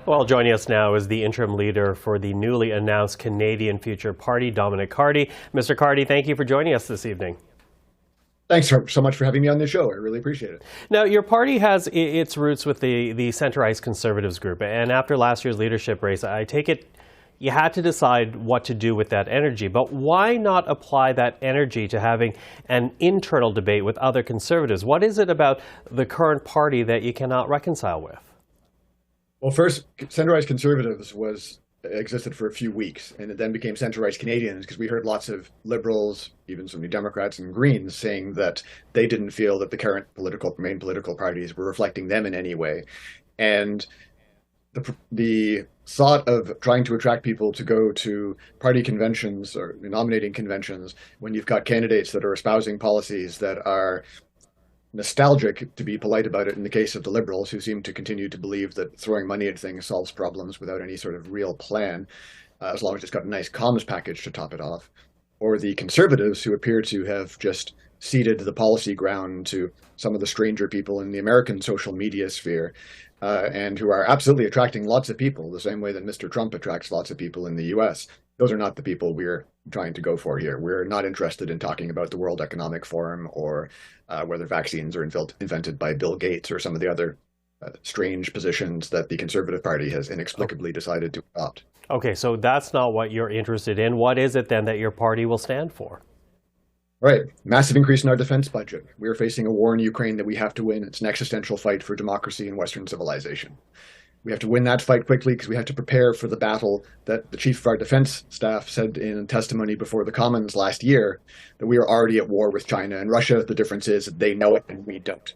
Well, joining us now is the interim leader for the newly announced Canadian Future Party, Dominic Cardy. Mr. Cardy, thank you for joining us this evening. Thanks so much for having me on this show. I really appreciate it. Now, your party has its roots with the centrist Conservatives group, and after last year's leadership race, I take it you had to decide what to do with that energy. But why not apply that energy to having an internal debate with other Conservatives? What is it about the current party that you cannot reconcile with? Well, first, centrist Conservatives existed for a few weeks, and it then became centrist Canadians because we heard lots of Liberals, even some New Democrats and Greens, saying that they didn't feel that the current main political parties were reflecting them in any way. And the thought of trying to attract people to go to party conventions or nominating conventions when you've got candidates that are espousing policies that are nostalgic, to be polite about it, in the case of the Liberals, who seem to continue to believe that throwing money at things solves problems without any sort of real plan, as long as it's got a nice comms package to top it off, or the Conservatives, who appear to have just ceded the policy ground to some of the stranger people in the American social media sphere, and who are absolutely attracting lots of people, the same way that Mr. Trump attracts lots of people in the US. Those are not the people we're trying to go for here. We're not interested in talking about the World Economic Forum or whether vaccines are invented by Bill Gates or some of the other strange positions that the Conservative Party has inexplicably decided to adopt. Okay, so that's not what you're interested in. What is it then that your party will stand for? Right. Massive increase in our defense budget. We're facing a war in Ukraine that we have to win. It's an existential fight for democracy and Western civilization. We have to win that fight quickly because we have to prepare for the battle that the chief of our defense staff said in testimony before the Commons last year, that we are already at war with China and Russia. The difference is that they know it and we don't.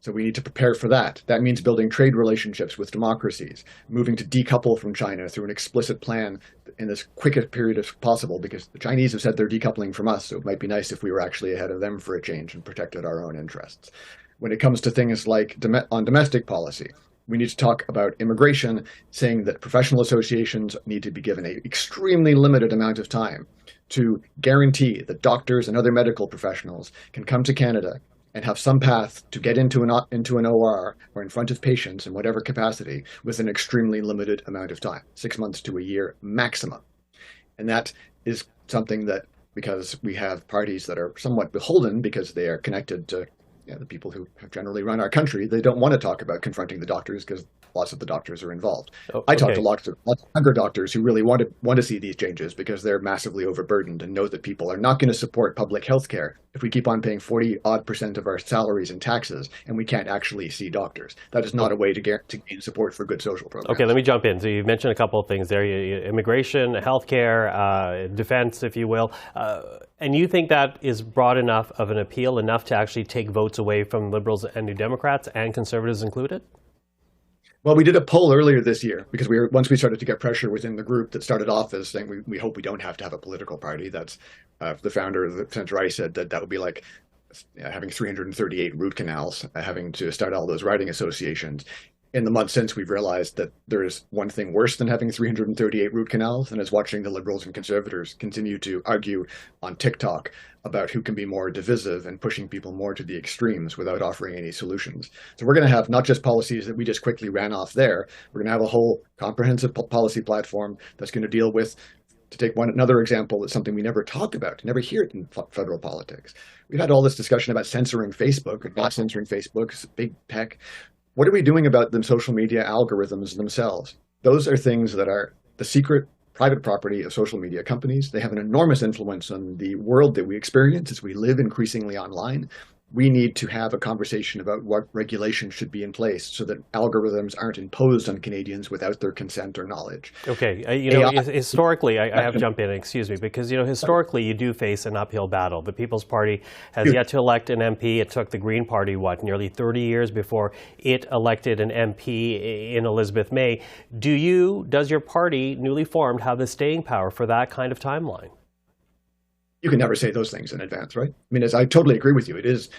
So we need to prepare for that. That means building trade relationships with democracies, moving to decouple from China through an explicit plan in as quick a period as possible, because the Chinese have said they're decoupling from us, so it might be nice if we were actually ahead of them for a change and protected our own interests. When it comes to things like on domestic policy, we need to talk about immigration, saying that professional associations need to be given an extremely limited amount of time to guarantee that doctors and other medical professionals can come to Canada and have some path to get into an OR or in front of patients in whatever capacity with an extremely limited amount of time, 6 months to a year maximum. And that is something that, because we have parties that are somewhat beholden because they are connected to the people who have generally run our country, they don't want to talk about confronting the doctors because lots of the doctors are involved. I talk to lots of younger doctors who really want to see these changes because they're massively overburdened and know that people are not going to support public health care if we keep on paying 40% of our salaries in taxes and we can't actually see doctors. That is not a way to gain support for good social programs. Okay, let me jump in. So you mentioned a couple of things there, immigration, healthcare, defense, if you will. And you think that is broad enough of an appeal, enough to actually take votes away from Liberals and New Democrats and Conservatives included? Well, we did a poll earlier this year because once we started to get pressure within the group that started off as saying we hope we don't have to have a political party. That's the founder of the Center said that would be like having 338 root canals, having to start all those riding associations. In the months since, we've realized that there is one thing worse than having 338 root canals, and it's watching the Liberals and Conservators continue to argue on TikTok about who can be more divisive and pushing people more to the extremes without offering any solutions. So we're going to have not just policies that we just quickly ran off there. We're going to have a whole comprehensive policy platform that's going to deal with, to take another example, that's something we never talk about, never hear it in federal politics. We've had all this discussion about censoring Facebook and not censoring Facebook, it's big tech. What are we doing about the social media algorithms themselves? Those are things that are the secret private property of social media companies. They have an enormous influence on the world that we experience as we live increasingly online. We need to have a conversation about what regulations should be in place so that algorithms aren't imposed on Canadians without their consent or knowledge. Okay, historically, I have to jump in, excuse me, because, historically you do face an uphill battle. The People's Party has yet to elect an MP. It took the Green Party, nearly 30 years before it elected an MP in Elizabeth May. Does your party, newly formed, have the staying power for that kind of timeline? You can never say those things in advance, right? I mean, I totally agree with you. It is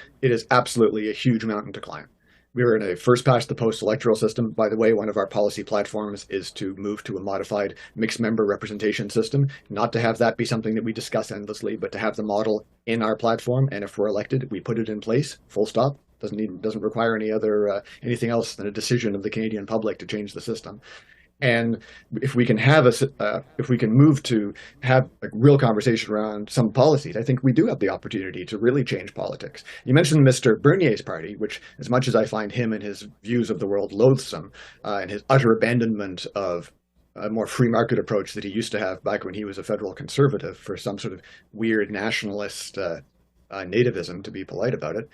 absolutely a huge mountain to climb. We were in a first past the post electoral system. By the way, one of our policy platforms is to move to a modified mixed member representation system, not to have that be something that we discuss endlessly, but to have the model in our platform. And if we're elected, we put it in place, full stop. Doesn't require anything else than a decision of the Canadian public to change the system. And if we can have if we can move to have a real conversation around some policies, I think we do have the opportunity to really change politics. You mentioned Mr. Bernier's party, which, as much as I find him and his views of the world loathsome, and his utter abandonment of a more free market approach that he used to have back when he was a federal conservative for some sort of weird nationalist nativism, to be polite about it,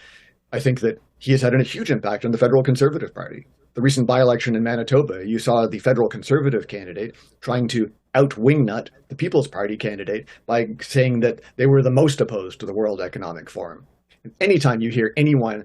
I think that he has had a huge impact on the federal Conservative Party. The recent by-election in Manitoba, you saw the federal Conservative candidate trying to out-wingnut the People's Party candidate by saying that they were the most opposed to the World Economic Forum. And anytime you hear anyone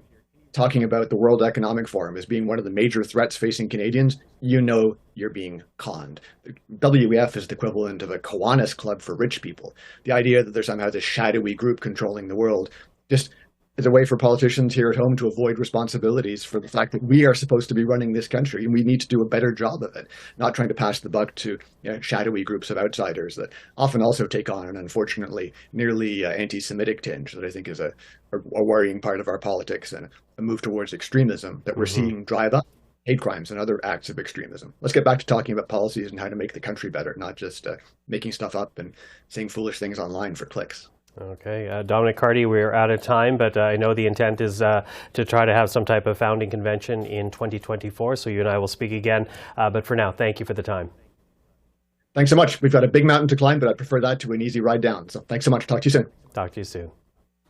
talking about the World Economic Forum as being one of the major threats facing Canadians, you know you're being conned. The WEF is the equivalent of a Kiwanis club for rich people. The idea that there's somehow this shadowy group controlling the world just is a way for politicians here at home to avoid responsibilities for the fact that we are supposed to be running this country, and we need to do a better job of it, not trying to pass the buck to shadowy groups of outsiders that often also take on an unfortunately nearly anti-Semitic tinge that I think is a worrying part of our politics and a move towards extremism that we're seeing drive up hate crimes and other acts of extremism. Let's get back to talking about policies and how to make the country better, not just making stuff up and saying foolish things online for clicks. Okay. Dominic Cardy, we're out of time, but I know the intent is to try to have some type of founding convention in 2024, so you and I will speak again. But for now, thank you for the time. Thanks so much. We've got a big mountain to climb, but I prefer that to an easy ride down. So thanks so much. Talk to you soon. Talk to you soon.